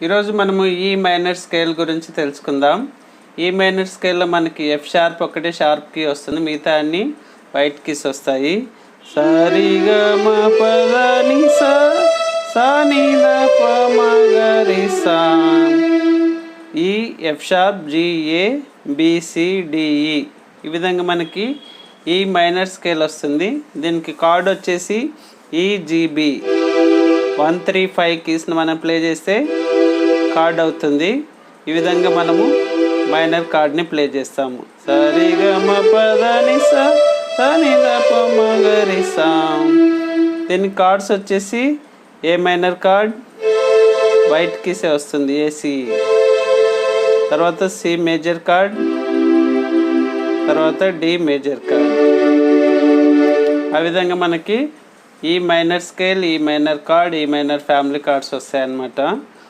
ఈరోజు మనము ఈ మైనర్ స్కేల్ గురించి తెలుసుకుందాం. ఈ మైనర్ స్కేల్లో మనకి ఎఫ్ షార్ప్ ఒకటే షార్ప్ కీ వస్తుంది, మిగతా అన్ని వైట్ కీస్ వస్తాయి. సరిగా మా పదని సా ని ద ప మ గ రి సా. E F sharp G A B C D E ఈ విధంగా మనకి ఈ మైనర్ స్కేల్ వస్తుంది. దీనికి కార్డ్ వచ్చేసి ఈజీబీ 135 కీస్ని మనం ప్లే చేస్తే కార్డ్ అవుతుంది. ఈ విధంగా మనము మైనర్ కార్డ్ని ప్లే చేస్తాము. సరిగా మ పదని సా ని ద ప మ గ రి సా. దీని కార్డ్స్ వచ్చేసి ఏ మైనర్ కార్డ్ వైట్ కీసే వస్తుంది, ఏసీ. తర్వాత సి మేజర్ కార్డ్, తర్వాత డి మేజర్ కార్డ్. ఆ విధంగా మనకి ఈ మైనర్ స్కేల్, ఈ మైనర్ కార్డ్, ఈ మైనర్ ఫ్యామిలీ కార్డ్స్ వస్తాయన్నమాట.